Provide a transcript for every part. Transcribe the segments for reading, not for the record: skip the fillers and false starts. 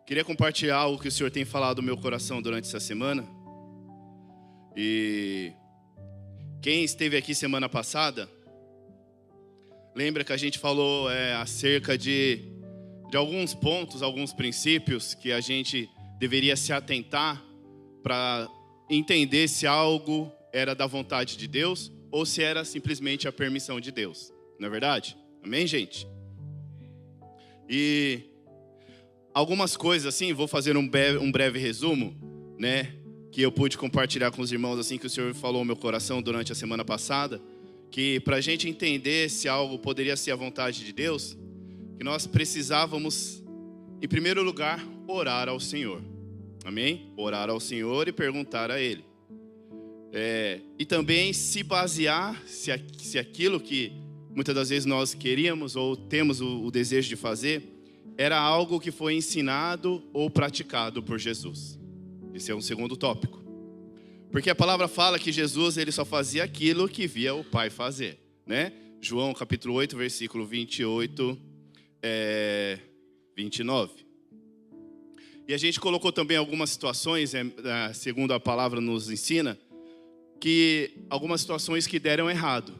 Queria compartilhar algo que o Senhor tem falado no meu coração durante essa semana. E quem esteve aqui semana passada, lembra que a gente falou acerca de alguns pontos, alguns princípios que a gente deveria se atentar para entender se algo era da vontade de Deus ou se era simplesmente a permissão de Deus. Não é verdade? Amém, gente? E algumas coisas assim, vou fazer um breve resumo, né? Que eu pude compartilhar com os irmãos assim que o Senhor falou no meu coração durante a semana passada, que para a gente entender se algo poderia ser a vontade de Deus, que nós precisávamos, em primeiro lugar, orar ao Senhor. Amém? Orar ao Senhor e perguntar a Ele. E também se basear se aquilo que muitas das vezes nós queríamos ou temos o desejo de fazer era algo que foi ensinado ou praticado por Jesus. Esse é um segundo tópico. Porque a palavra fala que Jesus ele só fazia aquilo que via o Pai fazer, né? João capítulo 8, versículo 28, 29. E a gente colocou também algumas situações, segundo a palavra nos ensina, que algumas situações que deram errado.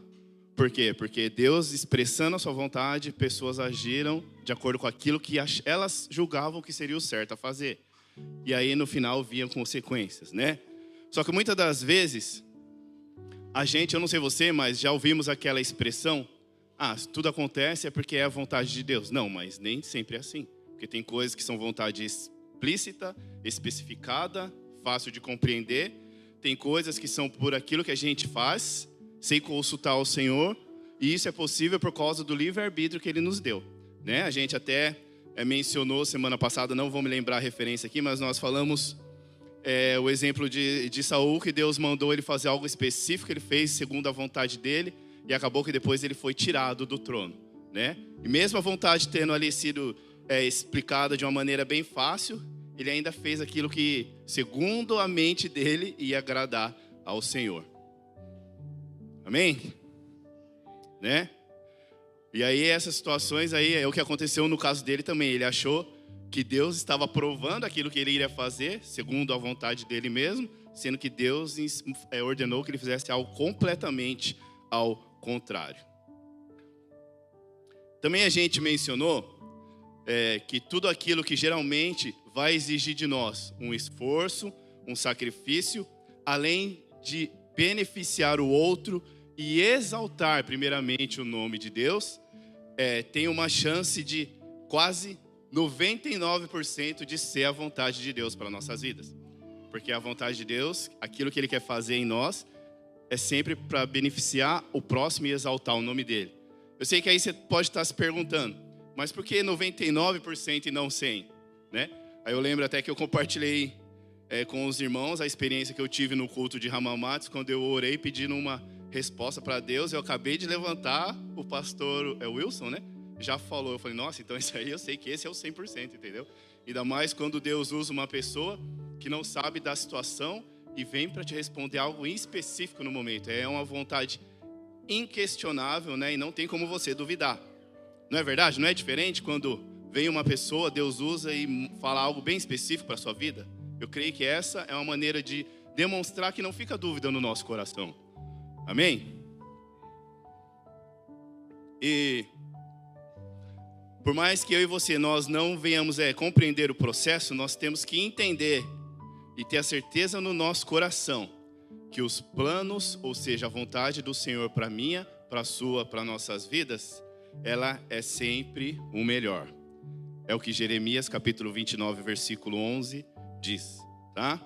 Por quê? Porque Deus, expressando a sua vontade, pessoas agiram de acordo com aquilo que elas julgavam que seria o certo a fazer. E aí, no final, viam consequências, né? Só que muitas das vezes, a gente, eu não sei você, mas já ouvimos aquela expressão, se tudo acontece é porque é a vontade de Deus. Não, mas nem sempre é assim. Porque tem coisas que são vontade explícita, especificada, fácil de compreender. Tem coisas que são por aquilo que a gente faz, sem consultar o Senhor, e isso é possível por causa do livre-arbítrio que Ele nos deu, né? A gente até mencionou semana passada, não vou me lembrar a referência aqui, mas nós falamos o exemplo de Saul, que Deus mandou ele fazer algo específico, ele fez segundo a vontade dele, e acabou que depois ele foi tirado do trono, né? E mesmo a vontade tendo ali sido explicada de uma maneira bem fácil, ele ainda fez aquilo que, segundo a mente dele, ia agradar ao Senhor. Amém? Né? E aí essas situações aí é o que aconteceu no caso dele também. Ele achou que Deus estava aprovando aquilo que ele iria fazer, segundo a vontade dele mesmo, sendo que Deus ordenou que ele fizesse algo completamente ao contrário. Também a gente mencionou que tudo aquilo que geralmente vai exigir de nós um esforço, um sacrifício, além de beneficiar o outro e exaltar primeiramente o nome de Deus, tem uma chance de quase 99% de ser a vontade de Deus para nossas vidas. Porque a vontade de Deus, aquilo que Ele quer fazer em nós, é sempre para beneficiar o próximo e exaltar o nome dEle. Eu sei que aí você pode estar se perguntando, mas por que 99% e não 100%? Né? Aí eu lembro até que eu compartilhei com os irmãos a experiência que eu tive no culto de Ramamatos, quando eu orei pedindo uma resposta para Deus. Eu acabei de levantar, o pastor Wilson, né? Já falou. Eu falei, nossa, então isso aí eu sei que esse é o 100%, entendeu? Ainda mais quando Deus usa uma pessoa que não sabe da situação e vem para te responder algo em específico no momento. É uma vontade inquestionável, né? E não tem como você duvidar. Não é verdade? Não é diferente quando vem uma pessoa, Deus usa e fala algo bem específico para a sua vida? Eu creio que essa é uma maneira de demonstrar que não fica dúvida no nosso coração. Amém? E por mais que eu e você, nós não venhamos compreender o processo, nós temos que entender e ter a certeza no nosso coração que os planos, ou seja, a vontade do Senhor para minha, para a sua, para nossas vidas, ela é sempre o melhor. É o que Jeremias capítulo 29, versículo 11 diz, tá?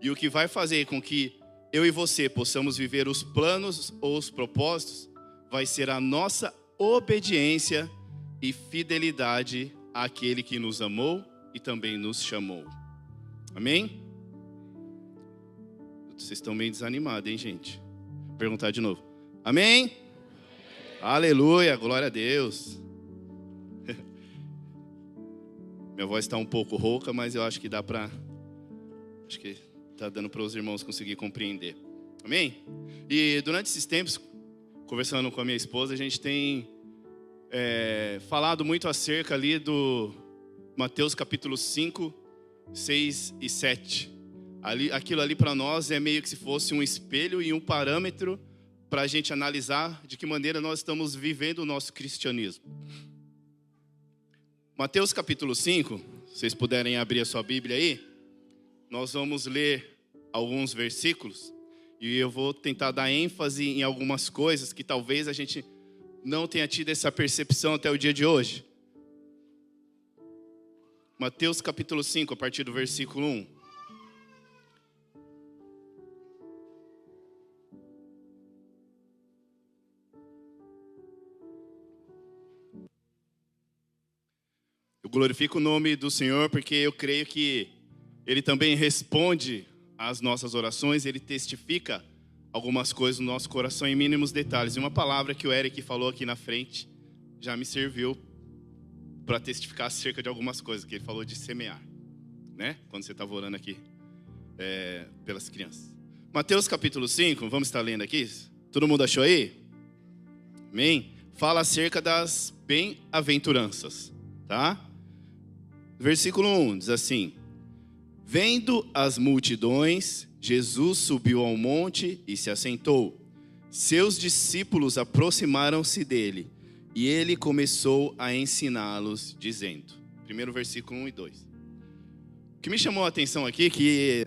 E o que vai fazer com que eu e você possamos viver os planos ou os propósitos vai ser a nossa obediência e fidelidade àquele que nos amou e também nos chamou. Amém? Vocês estão meio desanimados, hein, gente? Vou perguntar de novo. Amém? Amém. Aleluia, glória a Deus. Minha voz está um pouco rouca, mas eu acho que dá para... Acho que está dando para os irmãos conseguir compreender. Amém? E durante esses tempos, conversando com a minha esposa, a gente tem falado muito acerca ali Mateus capítulo 5, 6 e 7. Aquilo ali para nós é meio que se fosse um espelho e um parâmetro para a gente analisar de que maneira nós estamos vivendo o nosso cristianismo. Mateus capítulo 5, se vocês puderem abrir a sua Bíblia aí, nós vamos ler alguns versículos e eu vou tentar dar ênfase em algumas coisas que talvez a gente não tenha tido essa percepção até o dia de hoje. Mateus capítulo 5, a partir do versículo 1. Eu glorifico o nome do Senhor porque eu creio que Ele também responde às nossas orações, Ele testifica algumas coisas no nosso coração em mínimos detalhes. E uma palavra que o Eric falou aqui na frente já me serviu para testificar acerca de algumas coisas, que ele falou de semear, né? Quando você estava orando aqui pelas crianças. Mateus capítulo 5, vamos estar lendo aqui? Todo mundo achou aí? Amém? Fala acerca das bem-aventuranças, tá? Versículo 1 diz assim: vendo as multidões, Jesus subiu ao monte e se assentou. Seus discípulos aproximaram-se dele e ele começou a ensiná-los, dizendo. Primeiro versículo 1 e 2. O que me chamou a atenção aqui, que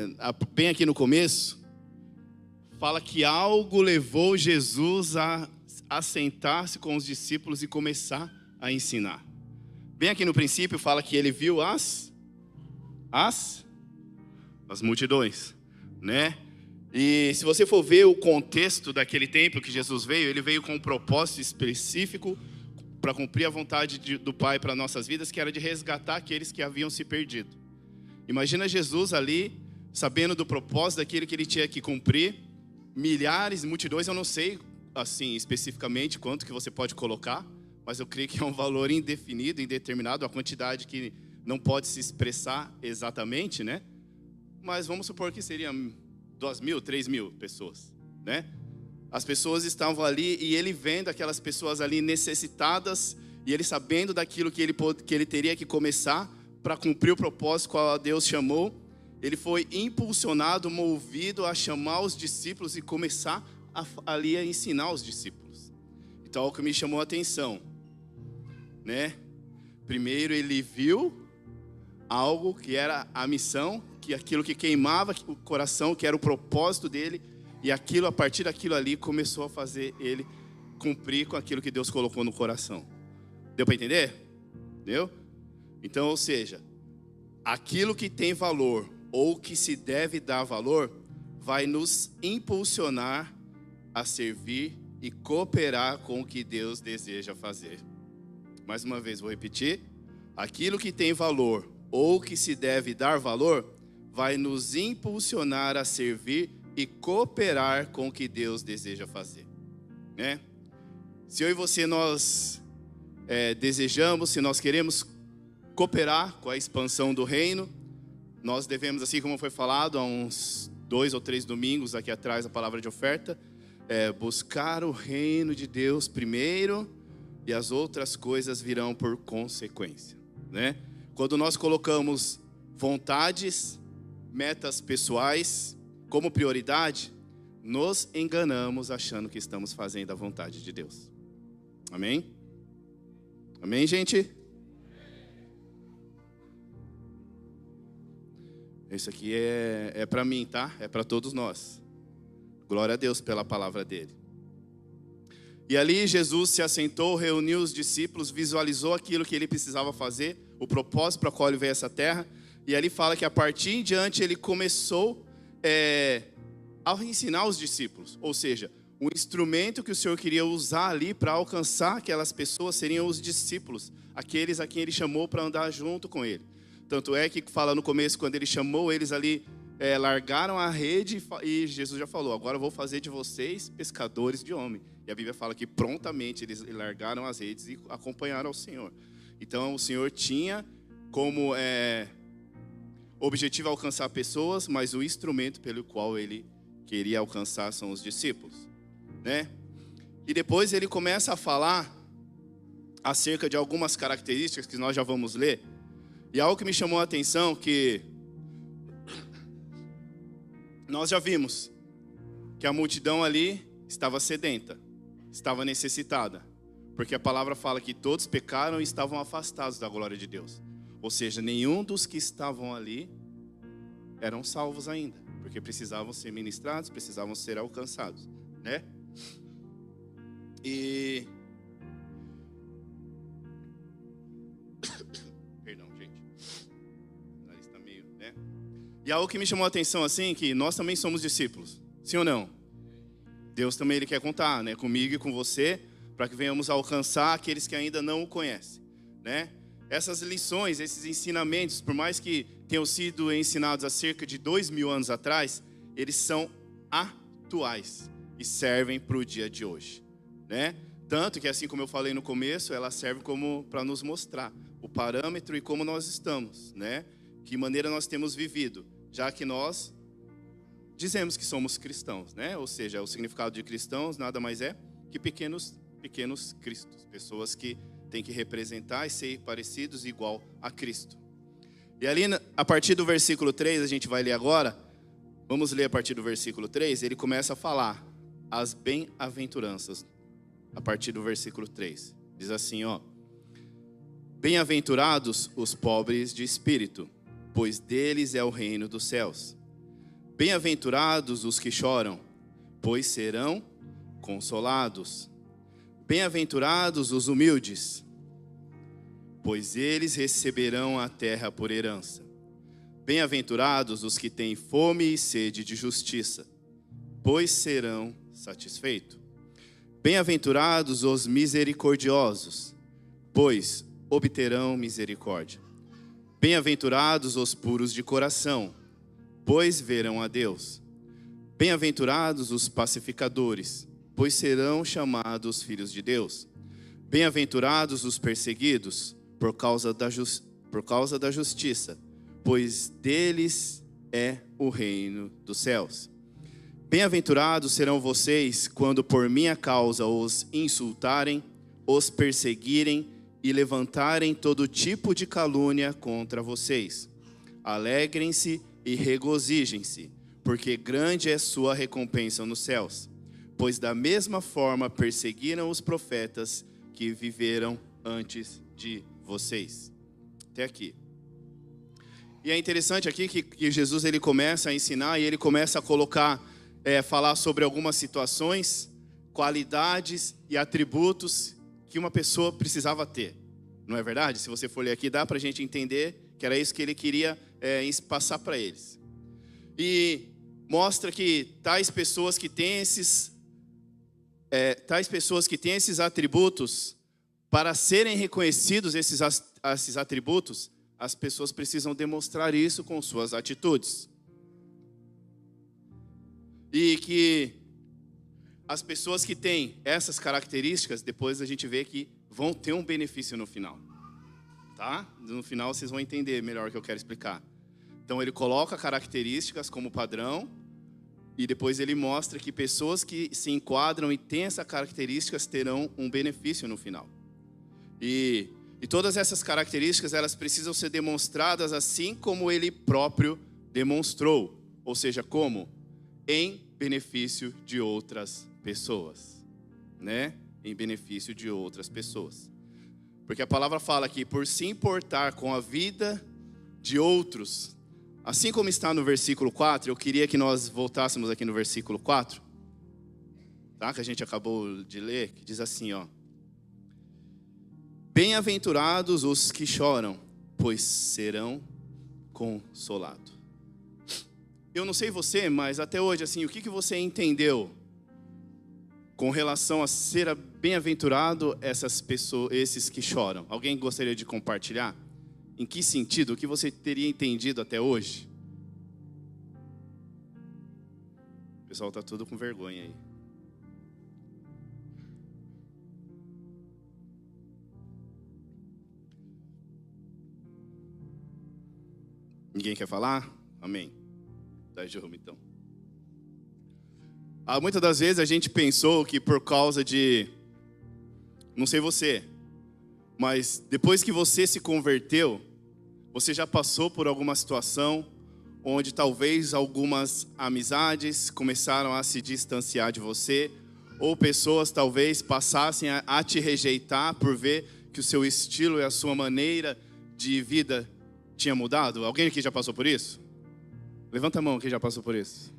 bem aqui no começo, fala que algo levou Jesus a assentar-se com os discípulos e começar a ensinar. Bem aqui no princípio fala que ele viu as multidões, né? E se você for ver o contexto daquele tempo que Jesus veio, ele veio com um propósito específico para cumprir a vontade do Pai para nossas vidas, que era de resgatar aqueles que haviam se perdido. Imagina Jesus ali, sabendo do propósito daquilo que ele tinha que cumprir, milhares, multidões, eu não sei assim especificamente quanto que você pode colocar, mas eu creio que é um valor indefinido, indeterminado, a quantidade que não pode se expressar exatamente, né? Mas vamos supor que seria 2.000, 3.000 pessoas, né? As pessoas estavam ali e ele vendo aquelas pessoas ali necessitadas e ele sabendo daquilo que ele teria que começar para cumprir o propósito qual Deus chamou, ele foi impulsionado, movido a chamar os discípulos e começar ali a ensinar os discípulos. Então, o que me chamou a atenção, né? Primeiro ele viu algo que era a missão, que aquilo que queimava o coração, que era o propósito dele, e aquilo, a partir daquilo ali, começou a fazer ele cumprir com aquilo que Deus colocou no coração. Deu para entender? Deu? Então, ou seja, aquilo que tem valor, ou que se deve dar valor, vai nos impulsionar a servir e cooperar com o que Deus deseja fazer. Mais uma vez, vou repetir. Aquilo que tem valor, ou que se deve dar valor, vai nos impulsionar a servir e cooperar com o que Deus deseja fazer, né? Se eu e você nós desejamos, se nós queremos cooperar com a expansão do reino, nós devemos, assim como foi falado há uns 2 ou 3 domingos aqui atrás, a palavra de oferta, buscar o reino de Deus primeiro e as outras coisas virão por consequência, né? Quando nós colocamos vontades, metas pessoais como prioridade, nos enganamos achando que estamos fazendo a vontade de Deus. Amém? Amém, gente? Isso aqui é para mim, tá? É para todos nós. Glória a Deus pela palavra dele. E ali Jesus se assentou, reuniu os discípulos, visualizou aquilo que ele precisava fazer, o propósito para o qual ele veio a essa terra. E ali fala que a partir em diante ele começou a ensinar os discípulos. Ou seja, o instrumento que o Senhor queria usar ali para alcançar aquelas pessoas seriam os discípulos, aqueles a quem ele chamou para andar junto com ele. Tanto é que fala no começo, quando ele chamou eles ali, largaram a rede e Jesus já falou: agora eu vou fazer de vocês pescadores de homem. E a Bíblia fala que prontamente eles largaram as redes e acompanharam ao Senhor. Então o Senhor tinha como objetivo alcançar pessoas, mas o instrumento pelo qual ele queria alcançar são os discípulos, né? E depois ele começa a falar acerca de algumas características que nós já vamos ler. E algo que me chamou a atenção que nós já vimos que a multidão ali estava sedenta, estava necessitada, porque a palavra fala que todos pecaram e estavam afastados da glória de Deus. Ou seja, nenhum dos que estavam ali eram salvos ainda, porque precisavam ser ministrados, precisavam ser alcançados, né? E perdão, gente. O nariz está meio, né? E algo que me chamou a atenção assim, que nós também somos discípulos. Sim ou não? Deus também ele quer contar, né, comigo e com você, para que venhamos alcançar aqueles que ainda não o conhecem, né? Essas lições, esses ensinamentos, por mais que tenham sido ensinados há cerca de 2000 anos atrás, eles são atuais e servem para o dia de hoje, né? Tanto que, assim como eu falei no começo, ela serve como para nos mostrar o parâmetro e como nós estamos, né? Que maneira nós temos vivido, já que nós dizemos que somos cristãos, né? Ou seja, o significado de cristãos nada mais é que pequenos cristos, pessoas que têm que representar e ser parecidos igual a Cristo. E ali, a partir do versículo 3, a gente vai ler agora, vamos ler a partir do versículo 3, ele começa a falar as bem-aventuranças, a partir do versículo 3. Diz assim, ó: bem-aventurados os pobres de espírito, pois deles é o reino dos céus. Bem-aventurados os que choram, pois serão consolados. Bem-aventurados os humildes, pois eles receberão a terra por herança. Bem-aventurados os que têm fome e sede de justiça, pois serão satisfeitos. Bem-aventurados os misericordiosos, pois obterão misericórdia. Bem-aventurados os puros de coração, pois verão a Deus. Bem-aventurados os pacificadores, pois serão chamados filhos de Deus. Bem-aventurados os perseguidos por causa da justiça, pois deles é o reino dos céus. Bem-aventurados serão vocês quando por minha causa os insultarem, os perseguirem e levantarem todo tipo de calúnia contra vocês. Alegrem-se e regozijem-se, porque grande é sua recompensa nos céus. Pois da mesma forma perseguiram os profetas que viveram antes de vocês. Até aqui. E é interessante aqui que Jesus ele começa a ensinar e ele começa a colocar, falar sobre algumas situações, qualidades e atributos que uma pessoa precisava ter. Não é verdade? Se você for ler aqui, dá para a gente entender que era isso que ele queria passar para eles. E mostra que tais pessoas que têm esses atributos, para serem reconhecidos esses atributos, as pessoas precisam demonstrar isso com suas atitudes. E que as pessoas que têm essas características, depois a gente vê que vão ter um benefício no final. Tá? No final vocês vão entender melhor o que eu quero explicar. Então ele coloca características como padrão, e depois ele mostra que pessoas que se enquadram e têm essas características terão um benefício no final. E todas essas características, elas precisam ser demonstradas assim como ele próprio demonstrou. Ou seja, como? Em benefício de outras pessoas. Né? Em benefício de outras pessoas. Porque a palavra fala que por se importar com a vida de outros, assim como está no versículo 4, eu queria que nós voltássemos aqui no versículo 4, tá? Que a gente acabou de ler, que diz assim, ó: bem-aventurados os que choram, pois serão consolados. Eu não sei você, mas até hoje, assim, o que você entendeu com relação a ser bem-aventurado essas pessoas, esses que choram? Alguém gostaria de compartilhar? Em que sentido? O que você teria entendido até hoje? O pessoal está tudo com vergonha aí. Ninguém quer falar? Amém. Dá Jerome, então. Muitas das vezes a gente pensou que por causa de... Não sei você, mas depois que você se converteu, Você já passou por alguma situação onde talvez algumas amizades começaram a se distanciar de você, ou pessoas talvez passassem a te rejeitar por ver que o seu estilo e a sua maneira de vida tinha mudado? Alguém aqui já passou por isso? Levanta a mão quem já passou por isso.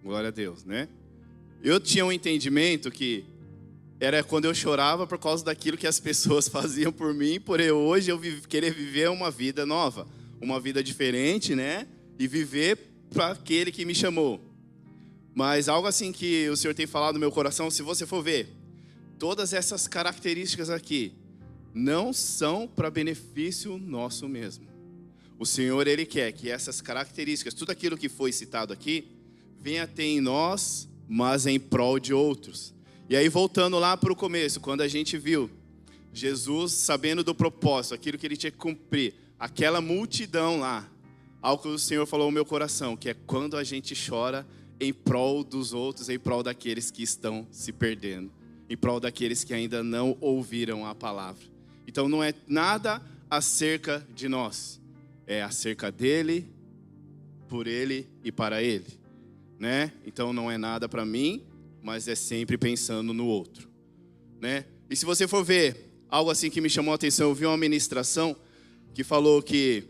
Glória a Deus, né? Eu tinha um entendimento que era quando eu chorava por causa daquilo que as pessoas faziam por mim, hoje eu querer viver uma vida nova, uma vida diferente, né? E viver para aquele que me chamou. Mas algo assim que o Senhor tem falado no meu coração, se você for ver, todas essas características aqui não são para benefício nosso mesmo. O Senhor, Ele quer que essas características, tudo aquilo que foi citado aqui, venha ter em nós, mas em prol de outros. E aí, voltando lá para o começo, quando a gente viu Jesus sabendo do propósito, aquilo que Ele tinha que cumprir, aquela multidão lá, algo que o Senhor falou no meu coração, que é quando a gente chora em prol dos outros, em prol daqueles que estão se perdendo, em prol daqueles que ainda não ouviram a palavra. Então não é nada acerca de nós, é acerca dele, por ele e para ele, né? Então não é nada para mim, mas é sempre pensando no outro, né? E se você for ver algo assim que me chamou a atenção, eu vi uma ministração que falou que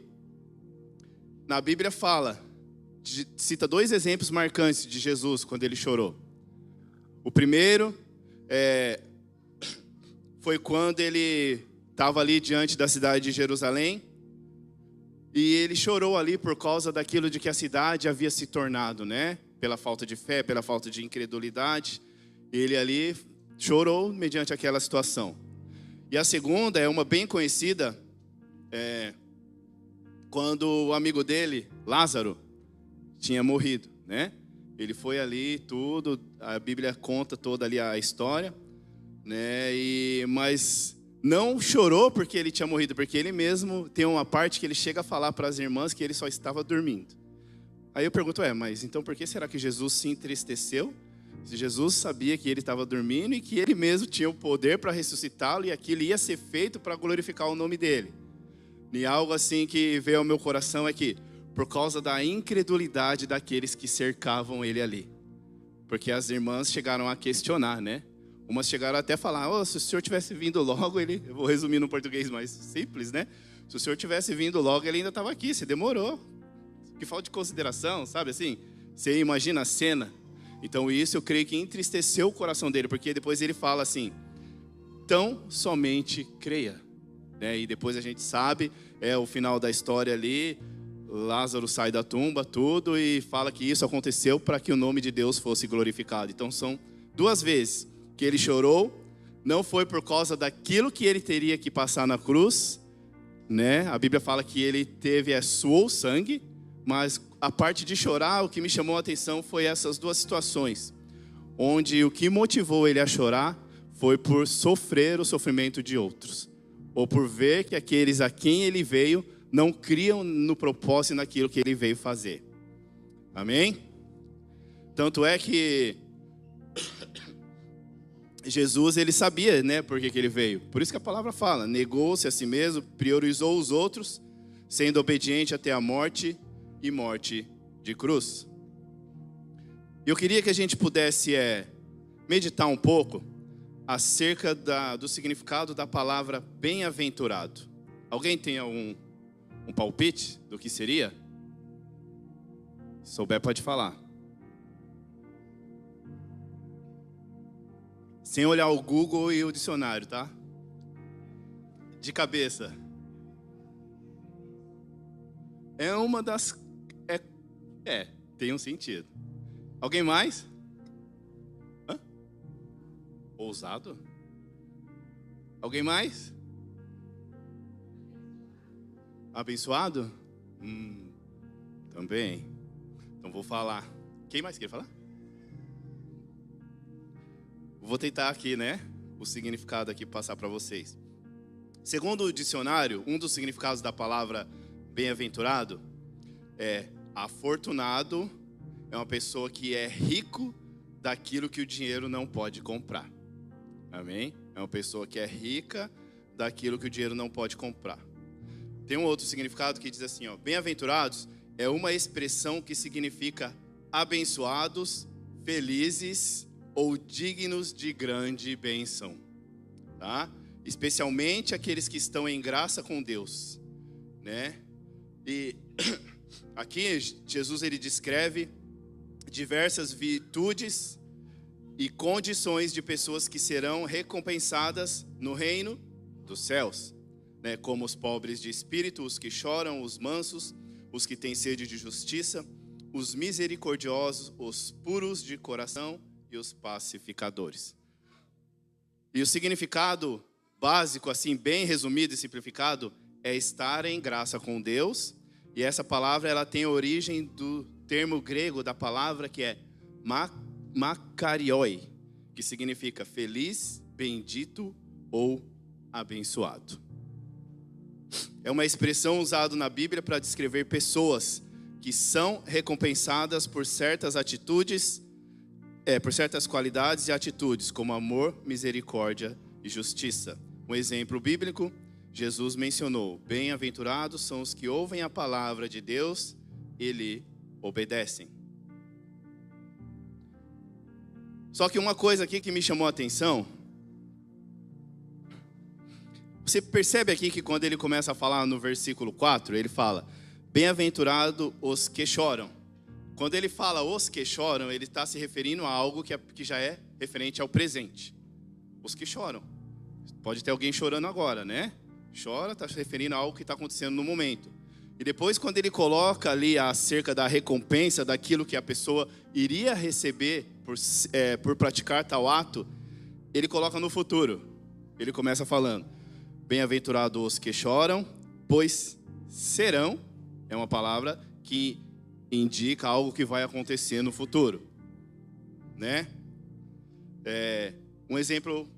na Bíblia cita 2 exemplos marcantes de Jesus quando ele chorou. O primeiro foi quando ele estava ali diante da cidade de Jerusalém e ele chorou ali por causa daquilo de que a cidade havia se tornado, né? Pela falta de fé, pela falta de incredulidade. Ele ali chorou mediante aquela situação. E a segunda é uma bem conhecida, quando o amigo dele, Lázaro, tinha morrido, né? Ele foi ali, tudo, a Bíblia conta toda ali a história, né? Mas não chorou porque ele tinha morrido, porque ele mesmo tem uma parte que ele chega a falar para as irmãs que ele só estava dormindo. Aí eu pergunto, mas então por que será que Jesus se entristeceu? Se Jesus sabia que ele estava dormindo e que ele mesmo tinha o poder para ressuscitá-lo e aquilo ia ser feito para glorificar o nome dele. E algo assim que veio ao meu coração é que, por causa da incredulidade daqueles que cercavam ele ali. Porque as irmãs chegaram a questionar, né? Umas chegaram até a falar, se o senhor tivesse vindo logo, eu vou resumir no português mais simples, né? Se o senhor tivesse vindo logo, ele ainda estava aqui, você demorou. Que falta de consideração, sabe assim? Você imagina a cena. Então isso eu creio que entristeceu o coração dele, porque depois ele fala assim, tão somente creia. E depois a gente sabe, o final da história ali, Lázaro sai da tumba, tudo, e fala que isso aconteceu para que o nome de Deus fosse glorificado. Então são 2 vezes que ele chorou, não foi por causa daquilo que ele teria que passar na cruz, né? A Bíblia fala que ele suou sangue, mas a parte de chorar, o que me chamou a atenção foi essas 2 situações, onde o que motivou ele a chorar foi por sofrer o sofrimento de outros, ou por ver que aqueles a quem ele veio não criam no propósito e naquilo que ele veio fazer. Amém? Tanto é que Jesus, ele sabia, né, por que ele veio. Por isso que a palavra fala, negou-se a si mesmo, priorizou os outros, sendo obediente até a morte e morte de cruz. Eu queria que a gente pudesse meditar um pouco acerca do significado da palavra bem-aventurado. Alguém tem um palpite do que seria? Se souber, pode falar. Sem olhar o Google e o dicionário, tá? De cabeça. É uma das... tem um sentido. Alguém mais? Ousado? Alguém mais? Abençoado? Também. Então vou falar. Quem mais quer falar? Vou tentar aqui, né? O significado aqui passar para vocês. Segundo o dicionário, um dos significados da palavra bem-aventurado é afortunado, é uma pessoa que é rico daquilo que o dinheiro não pode comprar. Amém? É uma pessoa que é rica daquilo que o dinheiro não pode comprar. Tem um outro significado que diz assim, ó, bem-aventurados é uma expressão que significa abençoados, felizes ou dignos de grande bênção, tá? Especialmente aqueles que estão em graça com Deus, né? E aqui Jesus ele descreve diversas virtudes e condições de pessoas que serão recompensadas no reino dos céus, né? Como os pobres de espírito, os que choram, os mansos, os que têm sede de justiça, os misericordiosos, os puros de coração e os pacificadores. E o significado básico, assim, bem resumido e simplificado, é estar em graça com Deus. E essa palavra, ela tem origem do termo grego da palavra que é makarioi, que significa feliz, bendito ou abençoado. É uma expressão usada na Bíblia para descrever pessoas que são recompensadas por certas atitudes, por certas qualidades e atitudes, como amor, misericórdia e justiça. Um exemplo bíblico, Jesus mencionou: bem-aventurados são os que ouvem a palavra de Deus e lhe obedecem. Só que uma coisa aqui que me chamou a atenção, você percebe aqui que quando ele começa a falar no versículo 4, ele fala: bem-aventurado os que choram. Quando ele fala os que choram, ele está se referindo a algo que já é referente ao presente. Os que choram. Pode ter alguém chorando agora, né? Chora, está se referindo a algo que está acontecendo no momento. E depois, quando ele coloca ali acerca da recompensa, daquilo que a pessoa iria receber por praticar tal ato, ele coloca no futuro. Ele começa falando: bem-aventurados os que choram, pois serão. É uma palavra que indica algo que vai acontecer no futuro, né? Um exemplo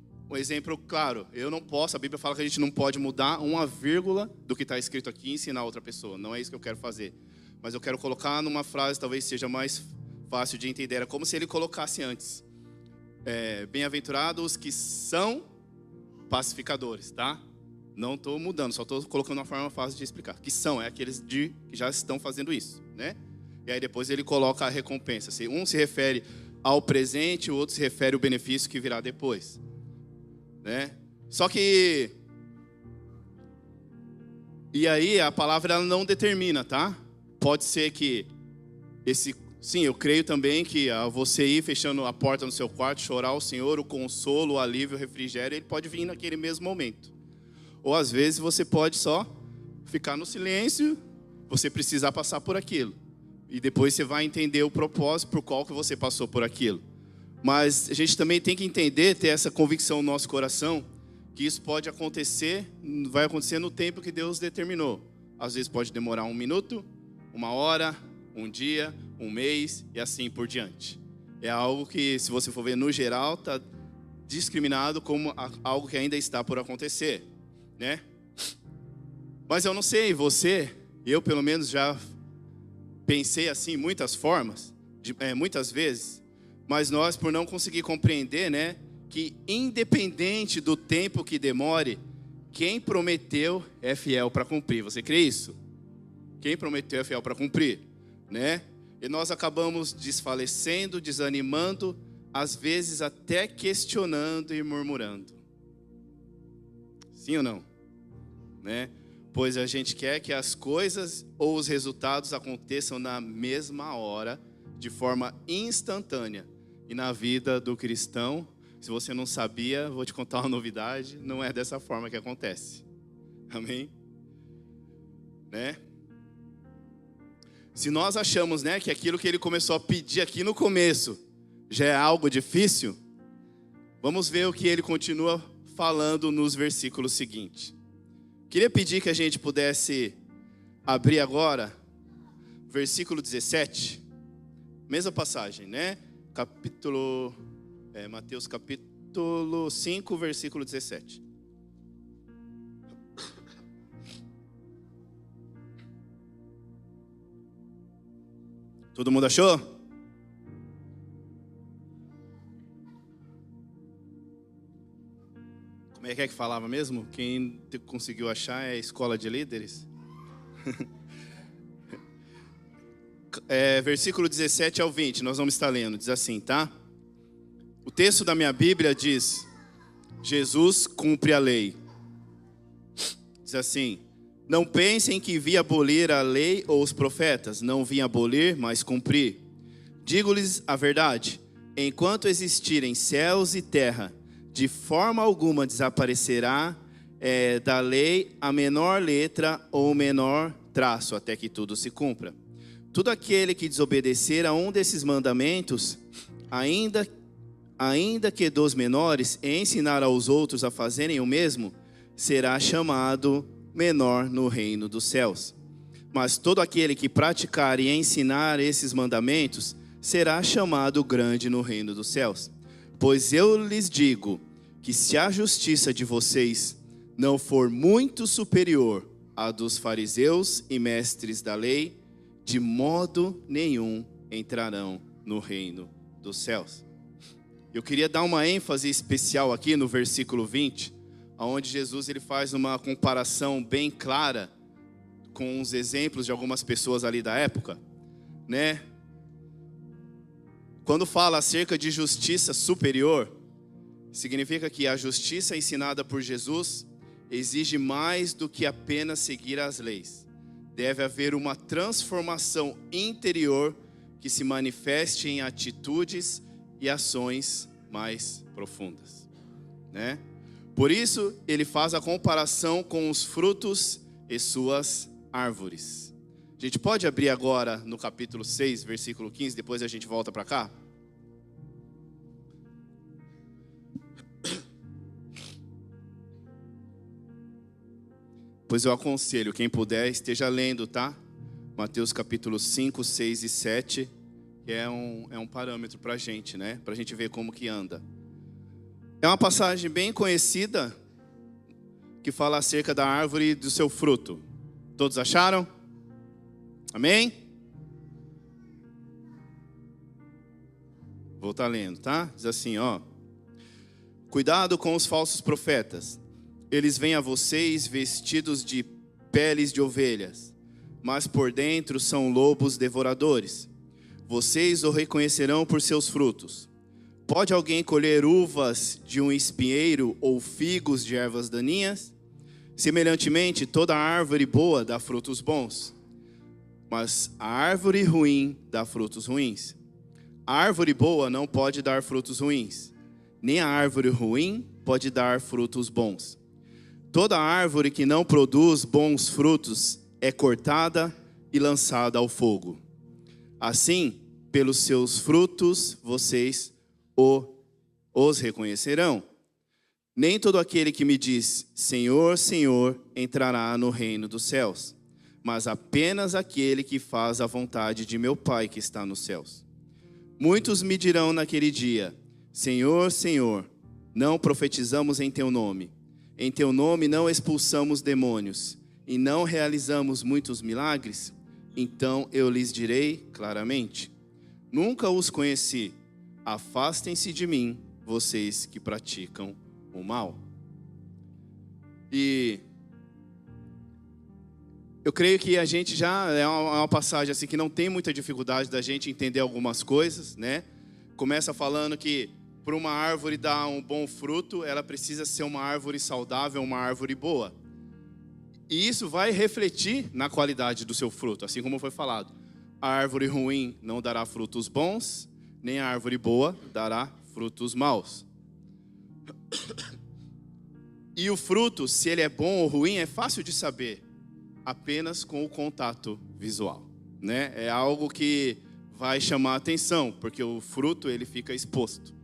claro, eu não posso, a Bíblia fala que a gente não pode mudar uma vírgula do que está escrito aqui e ensinar outra pessoa. Não é isso que eu quero fazer. Mas eu quero colocar numa frase, talvez seja mais fácil de entender. É como se ele colocasse antes: bem-aventurados os que são pacificadores, tá? Não estou mudando, só estou colocando uma forma fácil de explicar. Que são, aqueles que já estão fazendo isso, né? E aí depois ele coloca a recompensa. Um se refere ao presente, o outro se refere ao benefício que virá depois, né? Só que... E aí a palavra ela não determina, tá? Pode ser que sim, eu creio também que você ir fechando a porta no seu quarto, chorar ao Senhor, o consolo, o alívio, o refrigério, ele pode vir naquele mesmo momento. Ou às vezes você pode só ficar no silêncio, você precisar passar por aquilo. E depois você vai entender o propósito por qual que você passou por aquilo. Mas a gente também tem que entender, ter essa convicção no nosso coração, que isso pode acontecer, vai acontecer no tempo que Deus determinou. Às vezes pode demorar 1 minuto, 1 hora, 1 dia, 1 mês e assim por diante. É algo que, se você for ver no geral, está discriminado como algo que ainda está por acontecer, né? Mas eu não sei, eu pelo menos já pensei assim muitas formas, muitas vezes, mas nós, por não conseguir compreender, né, que independente do tempo que demore, quem prometeu é fiel para cumprir. Você crê isso? Quem prometeu é fiel para cumprir, né? E nós acabamos desfalecendo, desanimando, às vezes até questionando e murmurando. Sim ou não? Né? Pois a gente quer que as coisas ou os resultados aconteçam na mesma hora, de forma instantânea. E na vida do cristão, se você não sabia, vou te contar uma novidade, não é dessa forma que acontece. Amém? Né? Se nós achamos, né, que aquilo que ele começou a pedir aqui no começo já é algo difícil, vamos ver o que ele continua falando nos versículos seguintes. Queria pedir que a gente pudesse abrir agora, versículo 17, mesma passagem, né? Mateus capítulo 5, versículo 17. Todo mundo achou? Como é que falava mesmo? Quem conseguiu achar é a escola de líderes? Versículo 17 ao 20, nós vamos estar lendo, diz assim, tá? O texto da minha Bíblia diz: Jesus cumpre a lei. Diz assim: não pensem que vim abolir a lei ou os profetas. Não vim abolir, mas cumprir. Digo-lhes a verdade: enquanto existirem céus e terra, de forma alguma desaparecerá da lei a menor letra ou o menor traço, até que tudo se cumpra. Todo aquele que desobedecer a um desses mandamentos, ainda que dos menores, e ensinar aos outros a fazerem o mesmo, será chamado menor no reino dos céus. Mas todo aquele que praticar e ensinar esses mandamentos, será chamado grande no reino dos céus. Pois eu lhes digo que se a justiça de vocês não for muito superior à dos fariseus e mestres da lei, de modo nenhum entrarão no reino dos céus. Eu queria dar uma ênfase especial aqui no versículo 20, onde Jesus ele faz uma comparação bem clara com os exemplos de algumas pessoas ali da época, né? Quando fala acerca de justiça superior, significa que a justiça ensinada por Jesus exige mais do que apenas seguir as leis. Deve haver uma transformação interior que se manifeste em atitudes e ações mais profundas, né? Por isso, ele faz a comparação com os frutos e suas árvores. A gente pode abrir agora no capítulo 6, versículo 15, depois a gente volta para cá? Pois eu aconselho, quem puder, esteja lendo, tá? Mateus capítulo 5, 6 e 7, que é um parâmetro para a gente, né? Para a gente ver como que anda. É uma passagem bem conhecida, que fala acerca da árvore e do seu fruto. Todos acharam? Amém? Vou estar lendo, tá? Diz assim, ó. Cuidado com os falsos profetas. Eles vêm a vocês vestidos de peles de ovelhas, mas por dentro são lobos devoradores. Vocês o reconhecerão por seus frutos. Pode alguém colher uvas de um espinheiro ou figos de ervas daninhas? Semelhantemente, toda árvore boa dá frutos bons, mas a árvore ruim dá frutos ruins. A árvore boa não pode dar frutos ruins, nem a árvore ruim pode dar frutos bons. Toda árvore que não produz bons frutos é cortada e lançada ao fogo. Assim, pelos seus frutos, vocês os reconhecerão. Nem todo aquele que me diz, Senhor, Senhor, entrará no reino dos céus, mas apenas aquele que faz a vontade de meu Pai que está nos céus. Muitos me dirão naquele dia, Senhor, Senhor, não profetizamos em teu nome. Em teu nome não expulsamos demônios e não realizamos muitos milagres? Então eu lhes direi claramente, nunca os conheci. Afastem-se de mim, vocês que praticam o mal. E eu creio que a gente já é uma passagem assim que não tem muita dificuldade da gente entender algumas coisas, né? Começa falando que para uma árvore dar um bom fruto, ela precisa ser uma árvore saudável, uma árvore boa. E isso vai refletir na qualidade do seu fruto, assim como foi falado. A árvore ruim não dará frutos bons, nem a árvore boa dará frutos maus. E o fruto, se ele é bom ou ruim, é fácil de saber, apenas com o contato visual, né? É algo que vai chamar a atenção, porque o fruto ele fica exposto.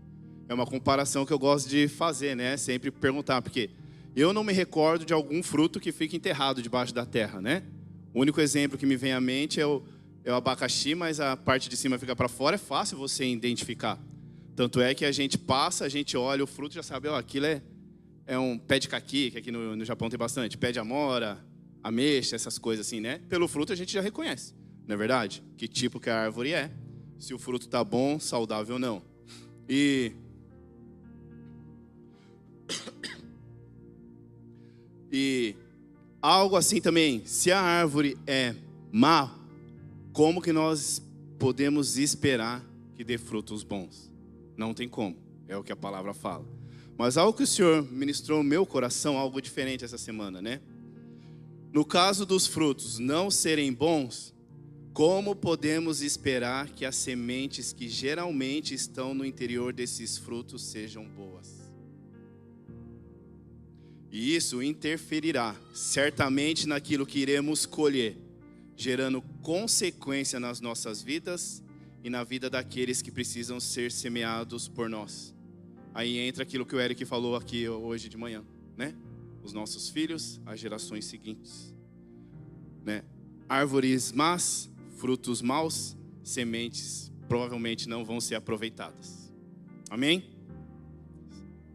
É uma comparação que eu gosto de fazer, né? Sempre perguntar, porque eu não me recordo de algum fruto que fica enterrado debaixo da terra, né? O único exemplo que me vem à mente é o abacaxi, mas a parte de cima fica para fora, é fácil você identificar. Tanto é que a gente passa, a gente olha o fruto e já sabe, ó, aquilo é um pé de caqui, que aqui no Japão tem bastante, pé de amora, ameixa, essas coisas assim, né? Pelo fruto a gente já reconhece, não é verdade? Que tipo que a árvore é, se o fruto está bom, saudável ou não. E Algo assim também, se a árvore é má, como que nós podemos esperar que dê frutos bons? Não tem como, é o que a palavra fala. Mas algo que o Senhor ministrou no meu coração, algo diferente essa semana, né? No caso dos frutos não serem bons, como podemos esperar que as sementes que geralmente estão no interior desses frutos sejam boas? E isso interferirá certamente naquilo que iremos colher, gerando consequência nas nossas vidas e na vida daqueles que precisam ser semeados por nós. Aí entra aquilo que o Eric falou aqui hoje de manhã, né? Os nossos filhos, as gerações seguintes, né? Árvores más, frutos maus, sementes provavelmente não vão ser aproveitadas. Amém?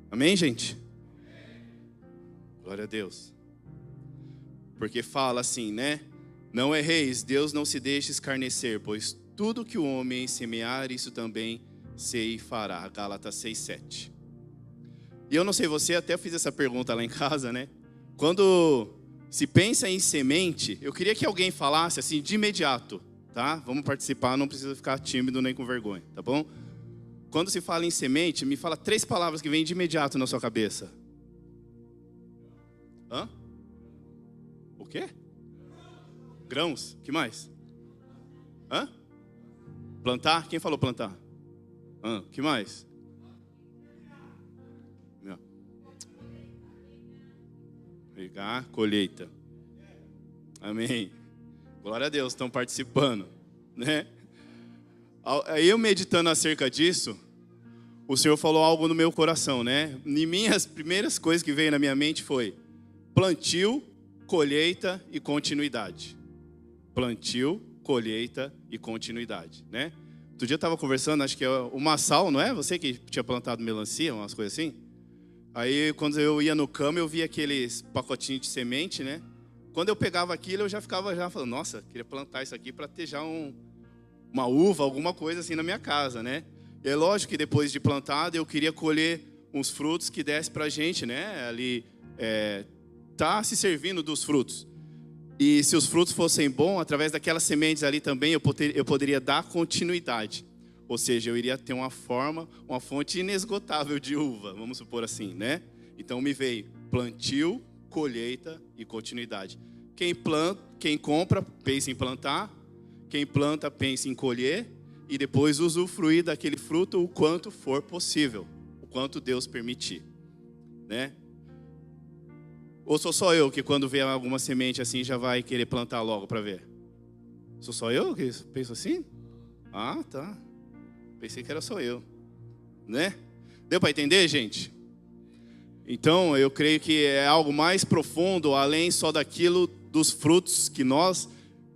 Amém, gente? Glória a Deus. Porque fala assim, né? Não erreis, Deus não se deixa escarnecer, pois tudo que o homem semear, isso também ceifará. Gálatas 6:7. E eu não sei você, até fiz essa pergunta lá em casa, né? Quando se pensa em semente, eu queria que alguém falasse assim de imediato, tá? Vamos participar, não precisa ficar tímido nem com vergonha, tá bom? Quando se fala em semente, me fala 3 palavras que vêm de imediato na sua cabeça. Hã? O quê? Grãos. Que mais? Hã? Plantar? Quem falou plantar? Hã? Que mais? Não. Pegar, colheita. Amém. Glória a Deus, estão participando, né? Aí eu meditando acerca disso, o Senhor falou algo no meu coração, né? Em mim, as primeiras coisas que veio na minha mente foi plantio, colheita e continuidade. Plantio, colheita e continuidade, né? Outro dia eu estava conversando, acho que é o Massal, não é? Você que tinha plantado melancia, umas coisas assim? Aí quando eu ia no campo, eu via aqueles pacotinhos de semente, né? Quando eu pegava aquilo, eu já ficava falando, nossa, queria plantar isso aqui para ter já uma uva, alguma coisa assim na minha casa, né? E é lógico que depois de plantado, eu queria colher uns frutos que desse para a gente, né? Ali, tá se servindo dos frutos. E se os frutos fossem bons, através daquelas sementes ali também, eu poderia dar continuidade. Ou seja, eu iria ter uma fonte inesgotável de uva, vamos supor assim, né? Então me veio plantio, colheita e continuidade. Quem compra, pensa em plantar. Quem planta, pensa em colher. E depois usufruir daquele fruto o quanto for possível. O quanto Deus permitir, né? Ou sou só eu que quando vê alguma semente assim já vai querer plantar logo para ver? Sou só eu que penso assim? Ah, tá. Pensei que era só eu, né? Deu para entender, gente? Então, eu creio que é algo mais profundo, além só daquilo dos frutos que nós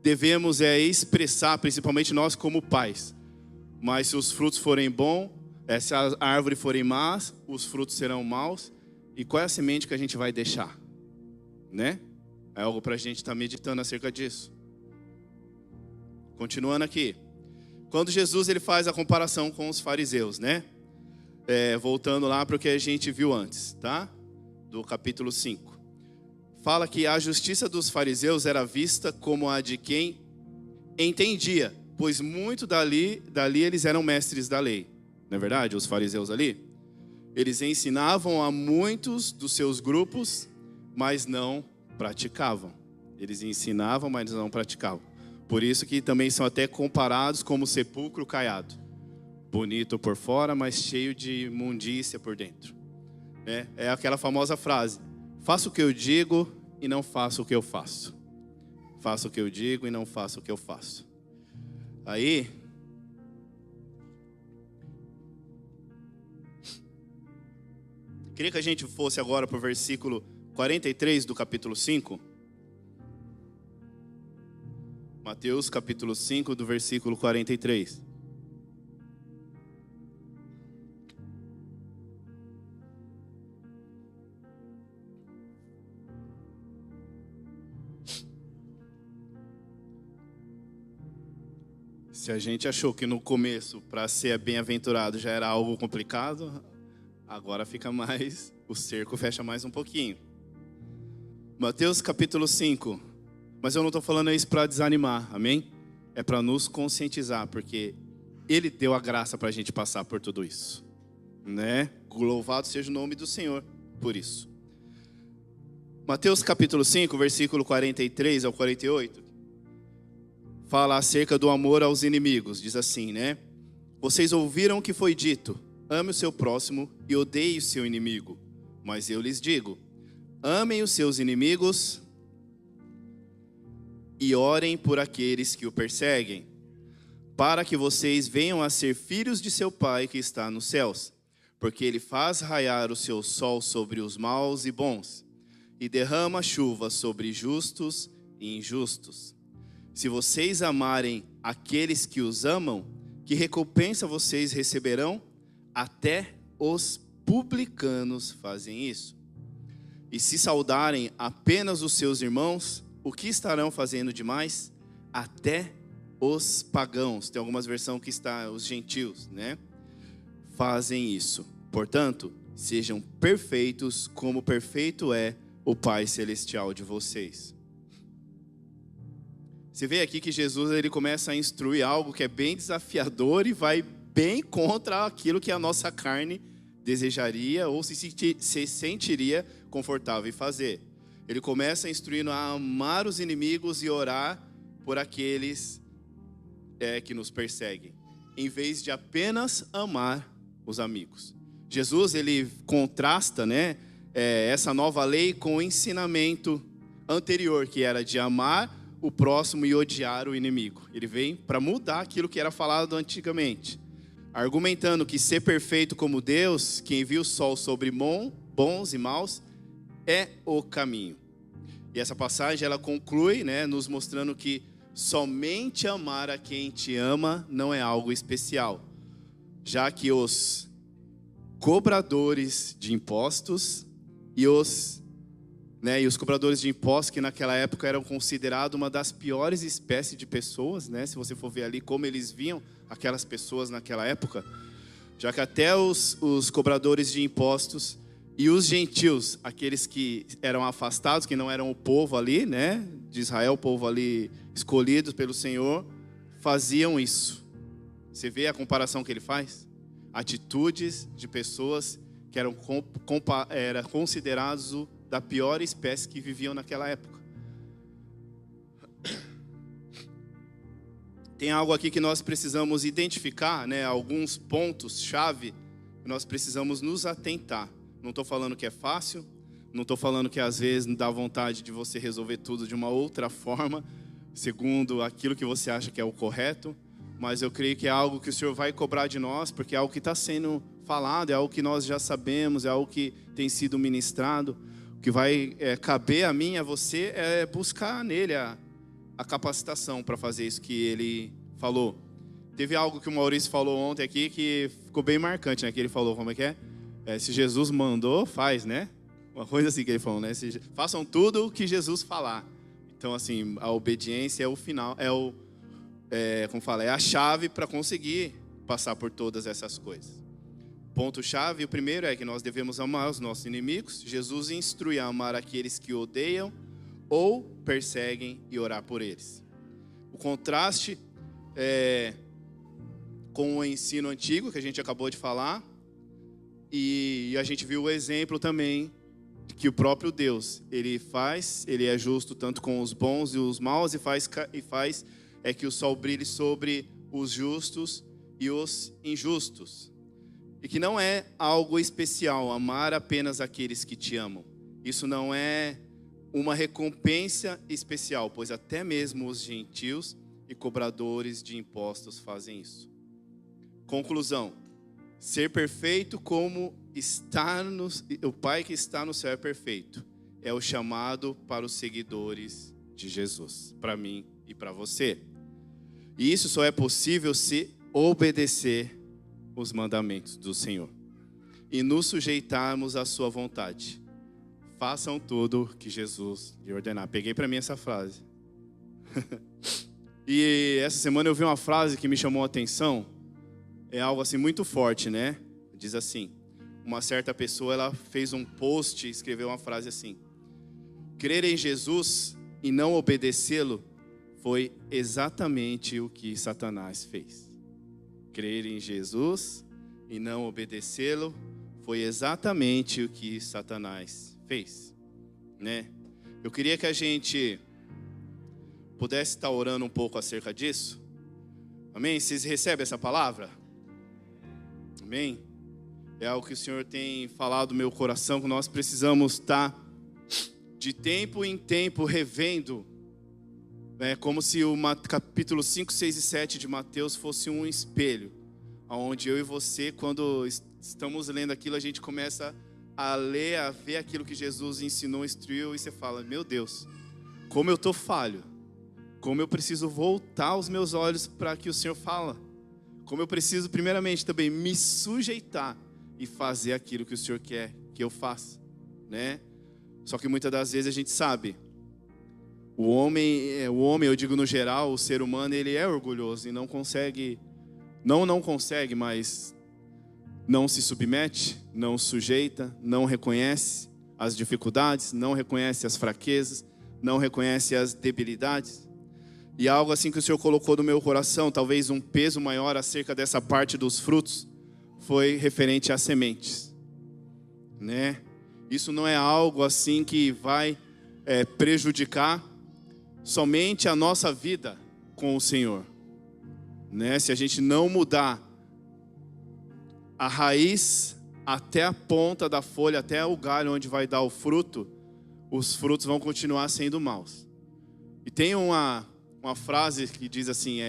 devemos expressar, principalmente nós como pais. Mas se os frutos forem bons, se a árvore forem más, os frutos serão maus. E qual é a semente que a gente vai deixar? Né? É algo para a gente estar meditando acerca disso. Continuando aqui. Quando Jesus ele faz a comparação com os fariseus, né? Voltando lá para o que a gente viu antes, tá? Do capítulo 5. Fala que a justiça dos fariseus era vista como a de quem entendia, pois muito dali eles eram mestres da lei. Não é verdade? Os fariseus ali. Eles ensinavam a muitos dos seus grupos, mas não praticavam. Eles ensinavam, mas não praticavam. Por isso que também são até comparados como sepulcro caiado. Bonito por fora, mas cheio de imundícia por dentro. É aquela famosa frase: faço o que eu digo e não faço o que eu faço. Faço o que eu digo e não faço o que eu faço. Aí, queria que a gente fosse agora para o versículo 43 do capítulo 5. Mateus capítulo 5, do versículo 43. Se a gente achou que no começo, para ser bem-aventurado, já era algo complicado, agora fica mais, o cerco fecha mais um pouquinho. Mateus capítulo 5. Mas eu não estou falando isso para desanimar, amém? É para nos conscientizar, porque Ele deu a graça para a gente passar por tudo isso, né? Louvado seja o nome do Senhor por isso. Mateus capítulo 5, versículo 43 ao 48, fala acerca do amor aos inimigos. Diz assim, né? Vocês ouviram o que foi dito: ame o seu próximo e odeie o seu inimigo. Mas eu lhes digo: amem os seus inimigos e orem por aqueles que o perseguem, para que vocês venham a ser filhos de seu Pai que está nos céus. Porque Ele faz raiar o seu sol sobre os maus e bons, e derrama chuva sobre justos e injustos. Se vocês amarem aqueles que os amam, que recompensa vocês receberão? Até os publicanos fazem isso. E se saudarem apenas os seus irmãos, o que estarão fazendo demais? Até os pagãos, tem algumas versões que está os gentios, né? Fazem isso. Portanto, sejam perfeitos como perfeito é o Pai Celestial de vocês. Você vê aqui que Jesus ele começa a instruir algo que é bem desafiador e vai bem contra aquilo que a nossa carne desejaria ou se sentiria confortável em fazer. Ele começa instruindo a amar os inimigos e orar por aqueles que nos perseguem, em vez de apenas amar os amigos. Jesus ele contrasta, né, essa nova lei com o ensinamento anterior, que era de amar o próximo e odiar o inimigo. Ele vem para mudar aquilo que era falado antigamente, argumentando que ser perfeito como Deus, que envia o sol sobre bons e maus, é o caminho. E essa passagem ela conclui, né, nos mostrando que somente amar a quem te ama não é algo especial, já que os cobradores de impostos e os cobradores de impostos, que naquela época eram considerados uma das piores espécies de pessoas, né? Se você for ver ali como eles viam aquelas pessoas naquela época, já que até os cobradores de impostos e os gentios, aqueles que eram afastados, que não eram o povo ali, né, de Israel, o povo ali escolhido pelo Senhor, faziam isso. Você vê a comparação que ele faz? Atitudes de pessoas que eram considerados da pior espécie que viviam naquela época. Tem algo aqui que nós precisamos identificar, né, alguns pontos-chave que nós precisamos nos atentar. Não estou falando que é fácil, não estou falando que às vezes dá vontade de você resolver tudo de uma outra forma, segundo aquilo que você acha que é o correto, mas eu creio que é algo que o Senhor vai cobrar de nós, porque é algo que está sendo falado, é algo que nós já sabemos, é algo que tem sido ministrado. O que vai caber a mim e a você é buscar nele a capacitação para fazer isso que ele falou. Teve algo que o Maurício falou ontem aqui que ficou bem marcante, né? Que ele falou, como é que é? Se Jesus mandou, faz, né? Uma coisa assim que ele falou, né? Façam tudo o que Jesus falar. Então, assim, a obediência é o final, é a chave para conseguir passar por todas essas coisas. Ponto-chave, o primeiro é que nós devemos amar os nossos inimigos. Jesus instrui a amar aqueles que odeiam ou perseguem e orar por eles. O contraste com o ensino antigo que a gente acabou de falar, e a gente viu o exemplo também que o próprio Deus, ele é justo tanto com os bons e os maus e faz que o sol brilhe sobre os justos e os injustos. E que não é algo especial amar apenas aqueles que te amam. Isso não é uma recompensa especial, pois até mesmo os gentios e cobradores de impostos fazem isso. Conclusão: ser perfeito como o Pai que está no céu é perfeito. É o chamado para os seguidores de Jesus, para mim e para você. E isso só é possível se obedecer os mandamentos do Senhor e nos sujeitarmos à sua vontade. Façam tudo que Jesus lhe ordenar. Peguei para mim essa frase. E essa semana eu vi uma frase que me chamou a atenção. É algo assim muito forte, né? Diz assim: uma certa pessoa, ela fez um post e escreveu uma frase assim: crer em Jesus e não obedecê-lo foi exatamente o que Satanás fez. Crer em Jesus e não obedecê-lo foi exatamente o que Satanás fez, né? Eu queria que a gente pudesse estar orando um pouco acerca disso. Amém? Vocês recebem essa palavra? Amém? É algo que o Senhor tem falado no meu coração, que nós precisamos estar de tempo em tempo revendo, né, como se o capítulo 5, 6 e 7 de Mateus fosse um espelho, onde eu e você, quando estamos lendo aquilo, a gente começa a ler, a ver aquilo que Jesus ensinou, instruiu, e você fala, meu Deus, como eu estou falho, como eu preciso voltar os meus olhos para que o Senhor fala, como eu preciso primeiramente também me sujeitar e fazer aquilo que o Senhor quer que eu faça, né? Só que muitas das vezes a gente sabe, o homem, eu digo no geral, o ser humano, ele é orgulhoso e não consegue, não consegue, mas não se submete, não sujeita, não reconhece as dificuldades, não reconhece as fraquezas, não reconhece as debilidades. E algo assim que o Senhor colocou no meu coração, talvez um peso maior acerca dessa parte dos frutos, foi referente às sementes, né? Isso não é algo assim que vai prejudicar somente a nossa vida com o Senhor, né? Se a gente não mudar a raiz até a ponta da folha, até o galho onde vai dar o fruto, os frutos vão continuar sendo maus. E tem uma frase que diz assim,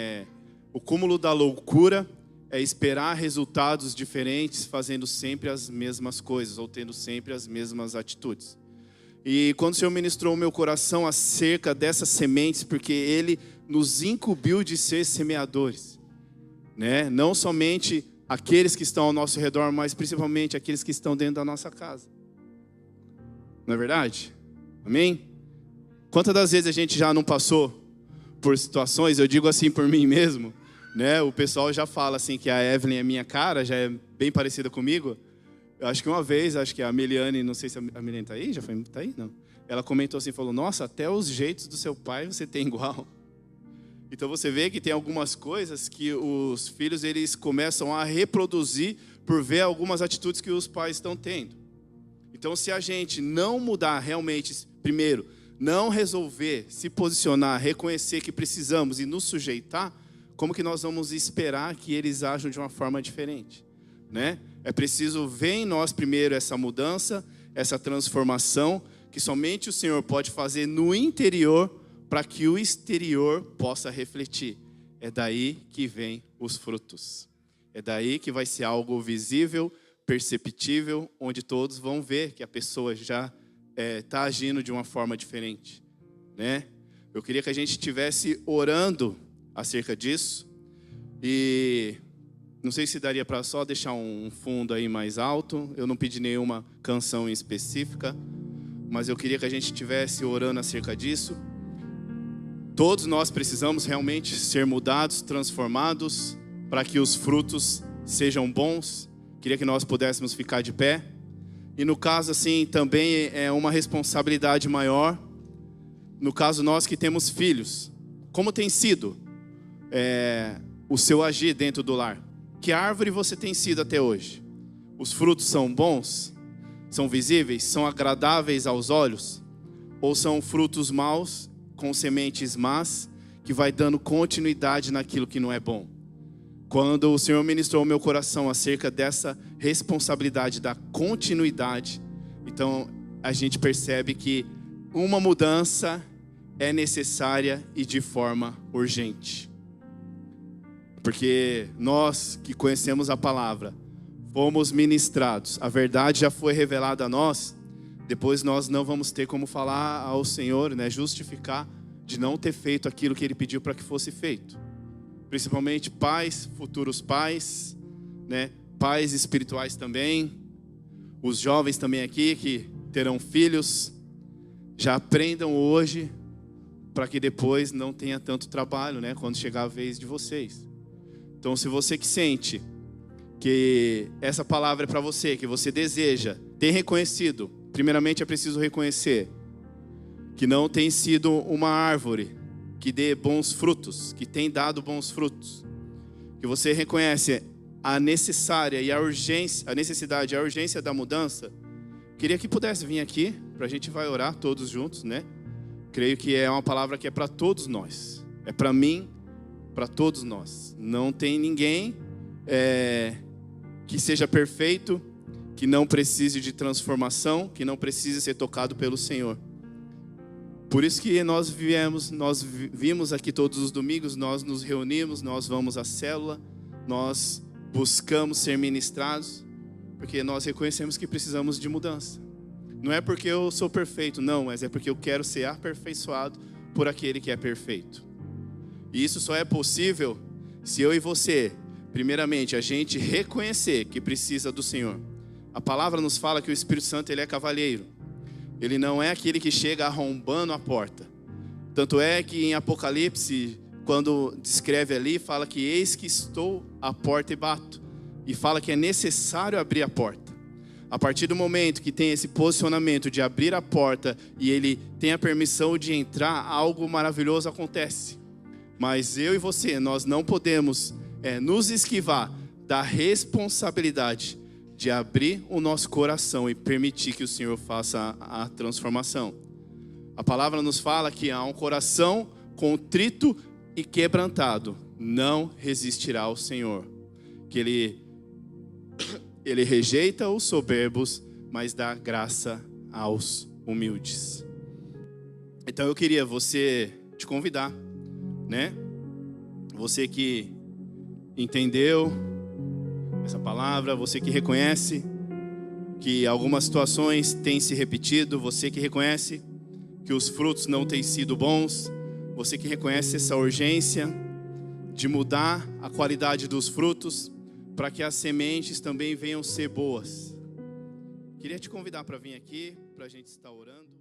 o cúmulo da loucura é esperar resultados diferentes fazendo sempre as mesmas coisas, ou tendo sempre as mesmas atitudes. E quando o Senhor ministrou o meu coração acerca dessas sementes, porque Ele nos incumbiu de ser semeadores, né? Não somente aqueles que estão ao nosso redor, mas principalmente aqueles que estão dentro da nossa casa. Não é verdade? Amém? Quantas das vezes a gente já não passou por situações, eu digo assim por mim mesmo, né? O pessoal já fala assim que a Evelyn é minha cara, já é bem parecida comigo. Eu acho que uma vez, acho que a Meliane, não sei se a Meliane está aí, está aí? Não. Ela comentou assim, falou, nossa, até os jeitos do seu pai você tem igual. Então você vê que tem algumas coisas que os filhos eles começam a reproduzir por ver algumas atitudes que os pais estão tendo. Então se a gente não mudar realmente, primeiro, não resolver se posicionar, reconhecer que precisamos e nos sujeitar, como que nós vamos esperar que eles ajam de uma forma diferente, né? É preciso ver em nós primeiro essa mudança, essa transformação, que somente o Senhor pode fazer no interior, para que o exterior possa refletir. É daí que vem os frutos. É daí que vai ser algo visível, perceptível, onde todos vão ver que a pessoa já está agindo de uma forma diferente, né? Eu queria que a gente estivesse orando acerca disso. E não sei se daria para só deixar um fundo aí mais alto. Eu não pedi nenhuma canção em específica, mas eu queria que a gente estivesse orando acerca disso. Todos nós precisamos realmente ser mudados, transformados, para que os frutos sejam bons. Queria que nós pudéssemos ficar de pé. E no caso assim, também é uma responsabilidade maior. No caso nós que temos filhos, como tem sido o seu agir dentro do lar? Que árvore você tem sido até hoje? Os frutos são bons? São visíveis? São agradáveis aos olhos? Ou são frutos maus, com sementes más, que vai dando continuidade naquilo que não é bom? Quando o Senhor ministrou ao meu coração acerca dessa responsabilidade da continuidade, então a gente percebe que uma mudança é necessária e de forma urgente. Porque nós que conhecemos a palavra, fomos ministrados, a verdade já foi revelada a nós, depois nós não vamos ter como falar ao Senhor, né, justificar de não ter feito aquilo que Ele pediu para que fosse feito. Principalmente pais, futuros pais, né, pais espirituais também, os jovens também aqui que terão filhos, já aprendam hoje para que depois não tenha tanto trabalho, né, quando chegar a vez de vocês. Então, se você que sente que essa palavra é para você, que você deseja, tem reconhecido, primeiramente é preciso reconhecer que não tem sido uma árvore que dê bons frutos, que tem dado bons frutos, que você reconhece a necessidade e a urgência da mudança, queria que pudesse vir aqui, para a gente vai orar todos juntos, né? Creio que é uma palavra que é para todos nós, é para mim, para todos nós. Não tem ninguém que seja perfeito, que não precise de transformação, que não precise ser tocado pelo Senhor. Por isso que nós vimos aqui todos os domingos, nós nos reunimos, nós vamos à célula, nós buscamos ser ministrados, porque nós reconhecemos que precisamos de mudança. Não é porque eu sou perfeito, não, mas é porque eu quero ser aperfeiçoado por aquele que é perfeito. E isso só é possível se eu e você, primeiramente, a gente reconhecer que precisa do Senhor. A palavra nos fala que o Espírito Santo, ele é cavalheiro. Ele não é aquele que chega arrombando a porta. Tanto é que em Apocalipse, quando descreve ali, fala que eis que estou à porta e bato. E fala que é necessário abrir a porta. A partir do momento que tem esse posicionamento de abrir a porta e ele tem a permissão de entrar, algo maravilhoso acontece. Mas eu e você, nós não podemos nos esquivar da responsabilidade de abrir o nosso coração e permitir que o Senhor faça a transformação. A palavra nos fala que há um coração contrito e quebrantado não resistirá ao Senhor. Que ele rejeita os soberbos, mas dá graça aos humildes. Então eu queria te convidar, né? Você que entendeu essa palavra, você que reconhece que algumas situações têm se repetido, você que reconhece que os frutos não têm sido bons, você que reconhece essa urgência de mudar a qualidade dos frutos para que as sementes também venham ser boas. Queria te convidar para vir aqui, para a gente estar orando.